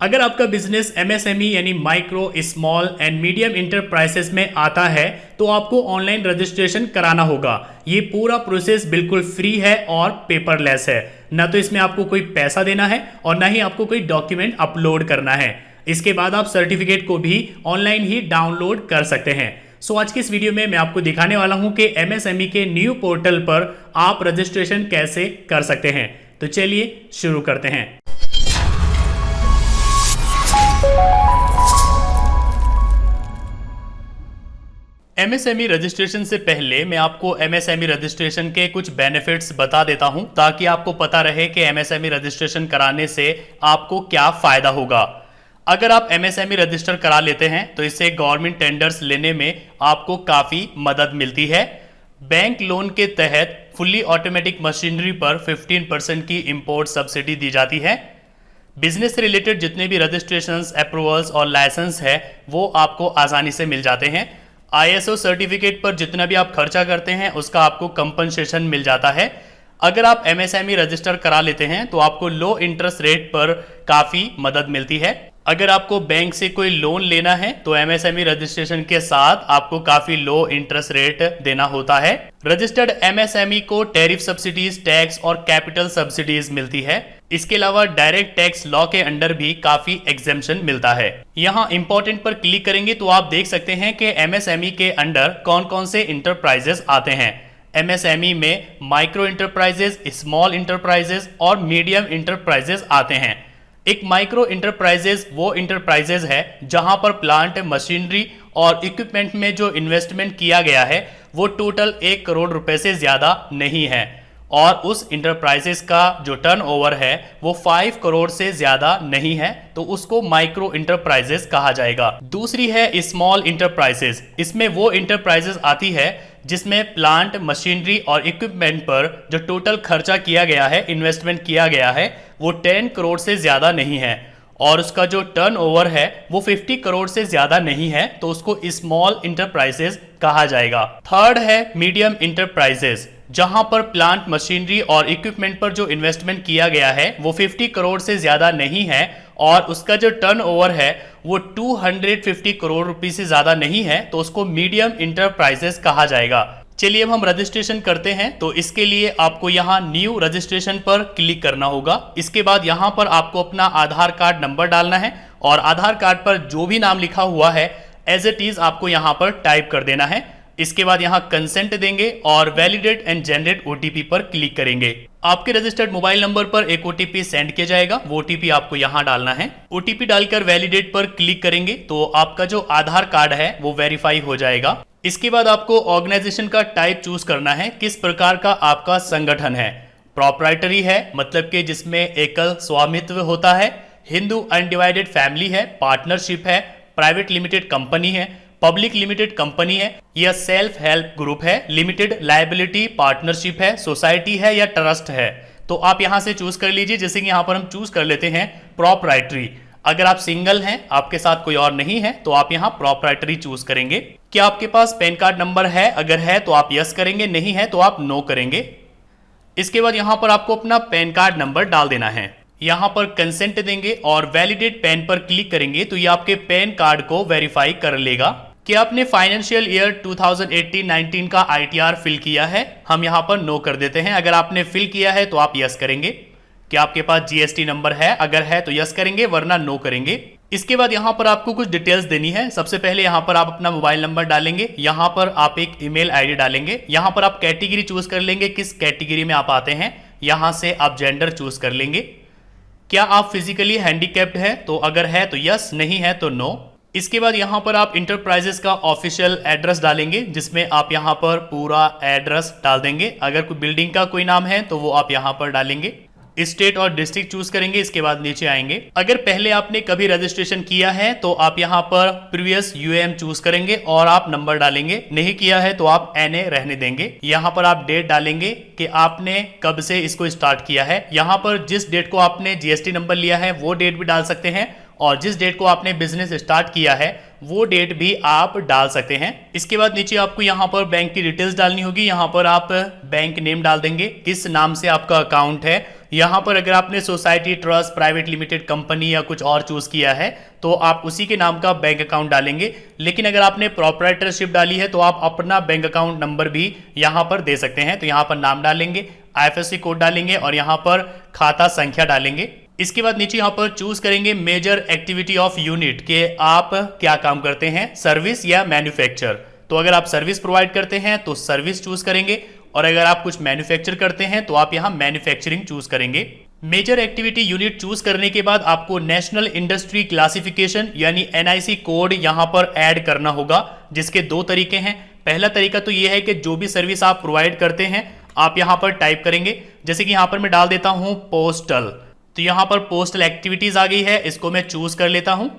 अगर आपका business MSME यानी micro small and medium enterprises में आता है तो आपको ऑनलाइन रजिस्ट्रेशन कराना होगा। ये पूरा प्रोसेस बिल्कुल फ्री है और पेपरलेस है। ना तो इसमें आपको कोई पैसा देना है और ना ही आपको कोई डॉक्यूमेंट अपलोड करना है। इसके बाद आप सर्टिफिकेट को भी ऑनलाइन ही डाउनलोड कर सकते हैं। सो आज की इस वीडियो में मैं आपको दिखाने वाला हूं कि एमएसएमई के न्यू पोर्टल पर आप रजिस्ट्रेशन कैसे कर सकते हैं। तो चलिए शुरू करते हैं। एमएसएमई रजिस्ट्रेशन से पहले मैं आपको एमएसएमई रजिस्ट्रेशन के कुछ बेनिफिट्स बता देता हूं ताकि आपको पता रहे कि एमएसएमई रजिस्ट्रेशन कराने से आपको क्या फायदा होगा। अगर आप एमएसएमई रजिस्टर करा लेते हैं तो इससे गवर्नमेंट टेंडर्स लेने में आपको काफी मदद मिलती है। बैंक लोन के तहत फुल्ली ऑटोमेटिक मशीनरी पर 15% की इंपोर्ट सब्सिडी दी जाती है। बिजनेस से रिलेटेड जितने भी रजिस्ट्रेशंस, अप्रूवल्स और लाइसेंस है वो आपको आसानी से मिल जाते हैं। आईएसओ सर्टिफिकेट पर जितना भी आप खर्चा करते हैं उसका आपको कंपनसेशन मिल जाता है। अगर आप एमएसएमई रजिस्टर करा लेते हैं तो आपको लो इंटरेस्ट रेट पर काफी मदद मिलती है। अगर आपको बैंक से कोई लोन लेना है तो एमएसएमई रजिस्ट्रेशन के साथ आपको काफी लो इंटरेस्ट रेट देना होता है। रजिस्टर्ड एमएसएमई को टैरिफ सब्सिडीज, टैक्स और कैपिटल सब्सिडीज मिलती है। इसके अलावा डायरेक्ट टैक्स लॉ के अंडर भी काफी एग्जेम्पशन मिलता है। यहाँ इंपॉर्टेंट पर क्लिक करेंगे तो आप देख सकते हैं कि एमएसएमई के अंडर कौन कौन से इंटरप्राइजेस आते हैं। एमएसएमई में माइक्रो इंटरप्राइजेस, स्मॉल इंटरप्राइजेस और मीडियम इंटरप्राइजेस आते हैं। एक माइक्रो इंटरप्राइजेस वो इंटरप्राइजेस है जहां पर प्लांट, मशीनरी और इक्विपमेंट में जो इन्वेस्टमेंट किया गया है वो टोटल 1 करोड़ रुपए से ज्यादा नहीं है और उस इंटरप्राइजेस का जो टर्नओवर है वो 5 करोड़ से ज्यादा नहीं है, तो उसको माइक्रो इंटरप्राइजेस कहा जाएगा। दूसरी है स्मॉल इंटरप्राइजेस। इसमें वो इंटरप्राइजेस आती है जिसमें प्लांट, मशीनरी और इक्विपमेंट पर जो टोटल खर्चा किया गया है, इन्वेस्टमेंट किया गया है वो 10 करोड़ से ज्यादा नहीं है और उसका जो टर्नओवर है वो 50 करोड़ से ज्यादा नहीं है, तो उसको स्मॉल इंटरप्राइजेस कहा जाएगा। थर्ड है मीडियम इंटरप्राइजेस, जहां पर प्लांट, मशीनरी और इक्विपमेंट पर जो इन्वेस्टमेंट किया गया है वो 50 करोड़ से ज्यादा नहीं है और उसका जो टर्नओवर है वो 250 करोड़ रुपए से ज्यादा नहीं है, तो उसको मीडियम इंटरप्राइजेस कहा जाएगा। चलिए अब हम रजिस्ट्रेशन करते हैं। तो इसके लिए आपको यहाँ न्यू रजिस्ट्रेशन पर क्लिक करना होगा। इसके बाद यहाँ पर आपको अपना आधार कार्ड नंबर डालना है और आधार कार्ड पर जो भी नाम लिखा हुआ है एज इट इज आपको यहाँ पर टाइप कर देना है। इसके बाद यहाँ कंसेंट देंगे और वैलिडेट एंड जनरेट ओटीपी पर क्लिक करेंगे। आपके रजिस्टर्ड मोबाइल नंबर पर एक ओटीपी सेंड किया जाएगा, वो ओटीपी आपको यहाँ डालना है। ओटीपी डालकर वैलिडेट पर क्लिक करेंगे तो आपका जो आधार कार्ड है वो वेरीफाई हो जाएगा। इसके बाद आपको ऑर्गेनाइजेशन का टाइप चूज करना है, किस प्रकार का आपका संगठन है। प्रोप्राइटरी है, मतलब कि जिसमें एकल स्वामित्व होता है। हिंदू अनडिवाइडेड फैमिली है, पार्टनरशिप है, प्राइवेट लिमिटेड कंपनी है, पब्लिक लिमिटेड कंपनी है या सेल्फ हेल्प ग्रुप है, लिमिटेड लायबिलिटी पार्टनरशिप है, सोसाइटी है या ट्रस्ट है। तो आप यहां से चूज कर लीजिए। जैसे कि यहां पर हम चूज कर लेते हैं प्रोप्राइटरी। अगर आप सिंगल हैं, आपके साथ कोई और नहीं है, तो आप यहां प्रोप्राइटरी चूज करेंगे। क्या आपके पास पैन कार्ड नंबर है? अगर है तो आप यस करेंगे, नहीं है तो आप नो करेंगे। इसके बाद यहां पर आपको अपना पैन कार्ड नंबर डाल देना है। यहां पर कंसेंट देंगे और वैलिडेट पैन पर क्लिक करेंगे तो ये आपके पैन कार्ड को वेरीफाई कर लेगा कि आपने फाइनेंशियल ईयर 2018-19 का आईटीआर फिल किया है। हम यहां पर नो कर देते हैं। अगर आपने फिल किया है तो आप यस करेंगे। क्या आपके पास जीएसटी नंबर है? अगर है तो यस करेंगे, वरना नो करेंगे। इसके बाद यहां पर आपको कुछ डिटेल्स देनी है। सबसे पहले यहां पर आप अपना मोबाइल नंबर डालेंगे, यहां पर आप एक ईमेल आईडी डालेंगे, यहां पर आप कैटेगरी चूज कर लेंगे, किस कैटेगरी में आप आते हैं। यहां से आप जेंडर चूज कर लेंगे। क्या आप फिजिकली हैंडीकैप्ड है? तो अगर है तो यस, नहीं है तो नो। इसके बाद यहां पर आप इंटरप्राइजेस का ऑफिशियल एड्रेस डालेंगे, जिसमें आप यहां पर पूरा एड्रेस डाल देंगे। अगर कोई बिल्डिंग का कोई नाम है तो वो आप यहां पर डालेंगे। स्टेट और डिस्ट्रिक्ट चूज करेंगे। इसके बाद नीचे आएंगे। अगर पहले आपने कभी रजिस्ट्रेशन किया है तो आप यहां पर प्रीवियस यूएम चूज करेंगे और आप नंबर डालेंगे। नहीं किया है तो आप एनए रहने देंगे। यहां पर आप डेट डालेंगे कि आपने कब से इसको स्टार्ट किया है। यहां पर जिस डेट को आपने जीएसटी नंबर लिया है वो डेट भी डाल सकते हैं और जिस डेट को आपने बिजनेस स्टार्ट किया है वो डेट भी आप डाल सकते हैं। इसके बाद नीचे आपको यहाँ पर बैंक की डिटेल्स डालनी होगी। यहाँ पर आप बैंक नेम डाल देंगे, किस नाम से आपका अकाउंट है। यहाँ पर अगर आपने society, trust, private limited company या कुछ और चूज किया है तो आप उसी के नाम का बैंक अकाउंट डालेंगे। लेकिन अगर आपने प्रोप्राइटरशिप डाली है तो आप अपना बैंक अकाउंट नंबर भी यहाँ पर दे सकते हैं। तो यहाँ पर नाम डालेंगे, IFSC कोड डालेंगे और यहाँ पर खाता संख्या डालेंगे। इसके बाद नीचे यहाँ पर चूज करेंगे मेजर एक्टिविटी ऑफ यूनिट के आप क्या काम करते हैं, सर्विस या मैन्युफैक्चर। तो अगर आप सर्विस प्रोवाइड करते हैं तो सर्विस चूज करेंगे और अगर आप कुछ मैन्युफैक्चर करते हैं तो आप यहाँ मैन्युफैक्चरिंग चूज करेंगे। मेजर एक्टिविटी यूनिट चूज करने के बाद आपको नेशनल इंडस्ट्री क्लासिफिकेशन यानी NIC कोड यहाँ पर ऐड करना होगा, जिसके दो तरीके हैं। पहला तरीका तो ये है कि जो भी सर्विस आप प्रोवाइड करते हैं आप यहाँ पर टाइप करेंगे। जैसे कि यहाँ पर मैं डाल देता हूँ पोस्टल, तो यहाँ पर पोस्टल एक्टिविटीज आ गई है, इसको मैं चूज कर लेता हूँ।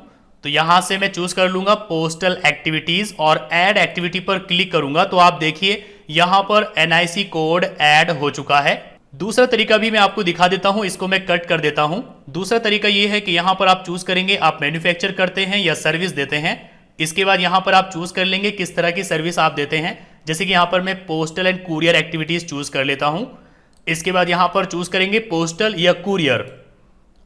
तो यहाँ से मैं चूज कर लूंगा पोस्टल एक्टिविटीज और ऐड एक्टिविटी पर क्लिक करूंगा तो आप देखिए यहाँ पर NIC कोड ऐड हो चुका है। दूसरा तरीका भी मैं आपको दिखा देता हूँ, इसको मैं कट कर देता हूँ। दूसरा तरीका ये है कि यहाँ पर आप चूज करेंगे आप मैन्युफैक्चर करते हैं या सर्विस देते हैं। इसके बाद यहाँ पर आप चूज कर लेंगे किस तरह की सर्विस आप देते हैं। जैसे कि यहाँ पर मैं postal and courier activities choose कर लेता हूँ। इसके बाद यहाँ पर चूज करेंगे पोस्टल या कुरियर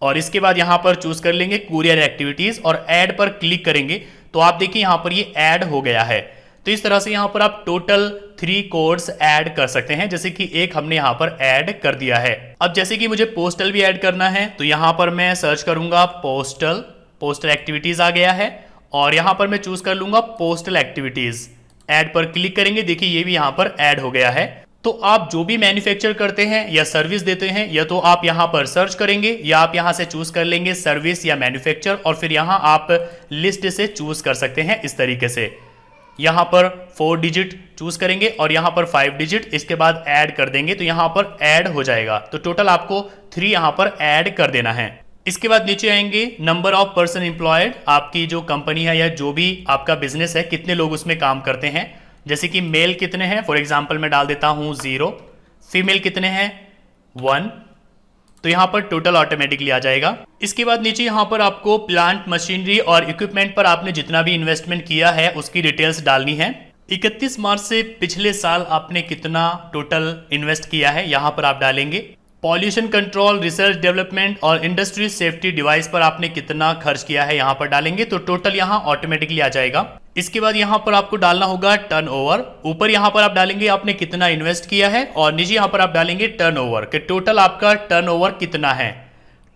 और इसके बाद यहाँ पर चूज कर लेंगे कुरियर एक्टिविटीज और ऐड पर क्लिक करेंगे तो आप देखिए यहाँ पर ये ऐड हो गया है। तो इस तरह से यहाँ पर आप टोटल 3 कोड्स ऐड कर सकते हैं, जैसे कि एक हमने यहाँ पर ऐड कर दिया है। अब जैसे कि मुझे पोस्टल भी ऐड करना है तो यहाँ पर मैं सर्च करूंगा पोस्टल एक्टिविटीज आ गया है और यहाँ पर मैं चूज कर लूंगा पोस्टल एक्टिविटीज। ऐड पर क्लिक करेंगे, देखिए ये भी यहाँ पर ऐड हो गया है। तो आप जो भी मैन्युफैक्चर करते हैं या सर्विस देते हैं या तो आप यहाँ पर सर्च करेंगे या आप यहाँ से चूज कर लेंगे सर्विस या मैन्युफैक्चर और फिर यहाँ आप लिस्ट से चूज कर सकते हैं। इस तरीके से यहाँ पर 4 डिजिट चूज करेंगे और यहाँ पर 5 डिजिट, इसके बाद ऐड कर देंगे तो यहाँ पर ऐड हो जाएगा। तो टोटल आपको 3 यहाँ पर ऐड कर देना है। इसके बाद नीचे आएंगे नंबर ऑफ पर्सन एम्प्लॉयड, आपकी जो कंपनी है या जो भी आपका बिजनेस है कितने लोग उसमें काम करते हैं। जैसे कि मेल कितने हैं, फॉर एग्जांपल मैं डाल देता हूं 0, फीमेल कितने हैं 1, तो यहां पर टोटल ऑटोमेटिकली आ जाएगा। इसके बाद नीचे यहां पर आपको प्लांट, मशीनरी और इक्विपमेंट पर आपने जितना भी इन्वेस्टमेंट किया है उसकी डिटेल्स डालनी है। 31 मार्च से पिछले साल आपने कितना टोटल इन्वेस्ट किया है यहां पर आप डालेंगे। पॉल्यूशन कंट्रोल, रिसर्च डेवलपमेंट और इंडस्ट्री सेफ्टी डिवाइस पर आपने कितना खर्च किया है यहाँ पर डालेंगे तो टोटल यहाँ ऑटोमेटिकली आ जाएगा। इसके बाद यहाँ पर आपको डालना होगा टर्नओवर। ऊपर यहाँ पर आप डालेंगे आपने कितना इन्वेस्ट किया है और नीचे यहाँ पर आप डालेंगे टर्नओवर कि टोटल आपका टर्नओवर कितना है।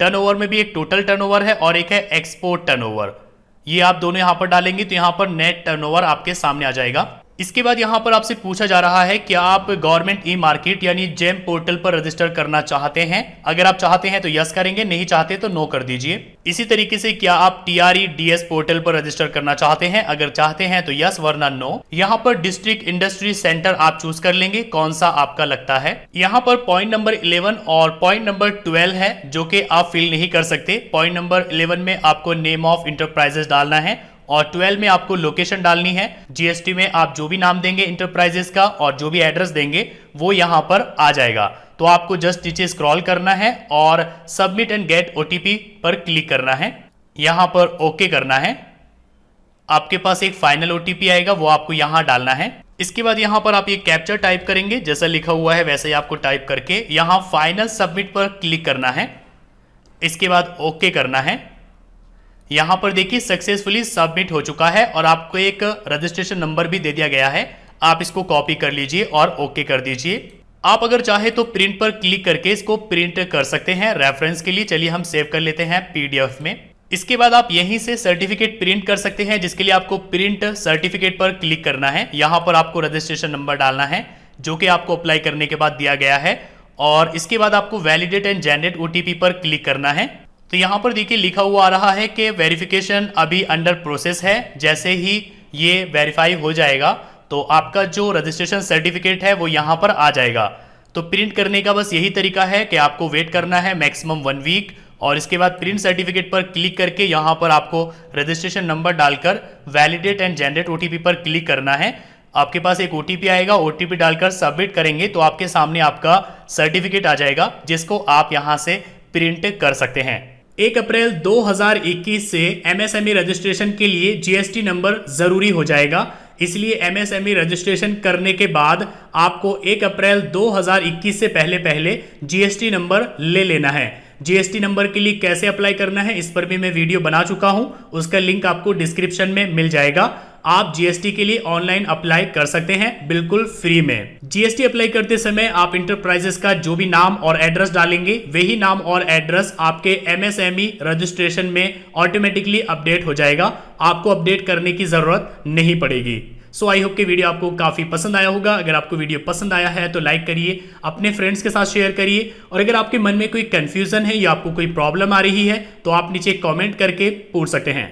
टर्नओवर में भी एक टोटल टर्नओवर है और एक है एक्सपोर्ट टर्नओवर, ये आप दोनों यहाँ पर डालेंगे तो यहाँ पर नेट टर्नओवर आपके सामने आ जाएगा। इसके बाद यहाँ पर आपसे पूछा जा रहा है कि आप गवर्नमेंट ई मार्केट यानी जेम पोर्टल पर रजिस्टर करना चाहते हैं। अगर आप चाहते हैं तो यस करेंगे, नहीं चाहते तो नो कर दीजिए। इसी तरीके से क्या आप TREDS पोर्टल पर रजिस्टर करना चाहते हैं, अगर चाहते हैं तो यस वरना नो। यहाँ पर डिस्ट्रिक्ट इंडस्ट्री सेंटर आप चूज कर लेंगे कौन सा आपका लगता है। यहाँ पर पॉइंट नंबर 11 और पॉइंट नंबर 12 है जो कि आप फिल नहीं कर सकते। पॉइंट नंबर 11 में आपको नेम ऑफ इंटरप्राइजेस डालना है और 12 में आपको लोकेशन डालनी है। GST में आप जो भी नाम देंगे इंटरप्राइजेस का और जो भी एड्रेस देंगे वो यहाँ पर आ जाएगा। तो आपको जस्ट नीचे स्क्रॉल करना है और सबमिट एंड गेट OTP पर क्लिक करना है, यहाँ पर ओके करना है। आपके पास एक फाइनल OTP आएगा, वो आपको यहाँ डालना है। इसके बाद यहाँ पर आप ये कैप्चा टाइप करेंगे, जैसा लिखा हुआ है वैसे ही आपको टाइप करके यहाँ फाइनल सबमिट पर क्लिक करना है। इसके बाद ओके करना है। यहां पर देखिए सक्सेसफुली सबमिट हो चुका है और आपको एक रजिस्ट्रेशन नंबर भी दे दिया गया है। आप इसको कॉपी कर लीजिए और ओके कर दीजिए। आप अगर चाहे तो प्रिंट पर क्लिक करके इसको प्रिंट कर सकते हैं रेफरेंस के लिए। चलिए हम सेव कर लेते हैं PDF में। इसके बाद आप यहीं से सर्टिफिकेट प्रिंट कर सकते हैं, जिसके लिए आपको प्रिंट सर्टिफिकेट पर क्लिक करना है। यहां पर आपको रजिस्ट्रेशन नंबर डालना है जो कि आपको अप्लाई करने के बाद दिया गया है और इसके बाद आपको वैलिडेट एंड जनरेट OTP पर क्लिक करना है। तो यहाँ पर देखिए लिखा हुआ आ रहा है कि वेरिफिकेशन अभी अंडर प्रोसेस है। जैसे ही ये वेरीफाई हो जाएगा तो आपका जो रजिस्ट्रेशन सर्टिफिकेट है वो यहाँ पर आ जाएगा। तो प्रिंट करने का बस यही तरीका है कि आपको वेट करना है मैक्सिमम 1 वीक और इसके बाद प्रिंट सर्टिफिकेट पर क्लिक करके यहाँ पर आपको रजिस्ट्रेशन नंबर डालकर वैलिडेट एंड जनरेट OTP पर क्लिक करना है। आपके पास एक OTP आएगा, OTP डालकर सबमिट करेंगे तो आपके सामने आपका सर्टिफिकेट आ जाएगा जिसको आप यहाँ से प्रिंट कर सकते हैं। 1 अप्रैल 2021 से MSME रजिस्ट्रेशन के लिए GST नंबर जरूरी हो जाएगा। इसलिए एमएसएमई रजिस्ट्रेशन करने के बाद आपको 1 अप्रैल 2021 से पहले पहले जीएसटी नंबर ले लेना है। जीएसटी नंबर के लिए कैसे अप्लाई करना है इस पर भी मैं वीडियो बना चुका हूं, उसका लिंक आपको डिस्क्रिप्शन में मिल जाएगा। आप जीएसटी के लिए ऑनलाइन अप्लाई कर सकते हैं बिल्कुल फ्री में। जीएसटी अप्लाई करते समय आप इंटरप्राइजेस का जो भी नाम और एड्रेस डालेंगे वही नाम और एड्रेस आपके एमएसएमई रजिस्ट्रेशन में ऑटोमेटिकली अपडेट हो जाएगा, आपको अपडेट करने की जरूरत नहीं पड़ेगी। सो आई होप कि वीडियो आपको काफी पसंद आया होगा। अगर आपको वीडियो पसंद आया है तो लाइक करिए, अपने फ्रेंड्स के साथ शेयर करिए, और अगर आपके मन में कोई कंफ्यूजन है या आपको कोई प्रॉब्लम आ रही है तो आप नीचे कमेंट करके पूछ सकते हैं।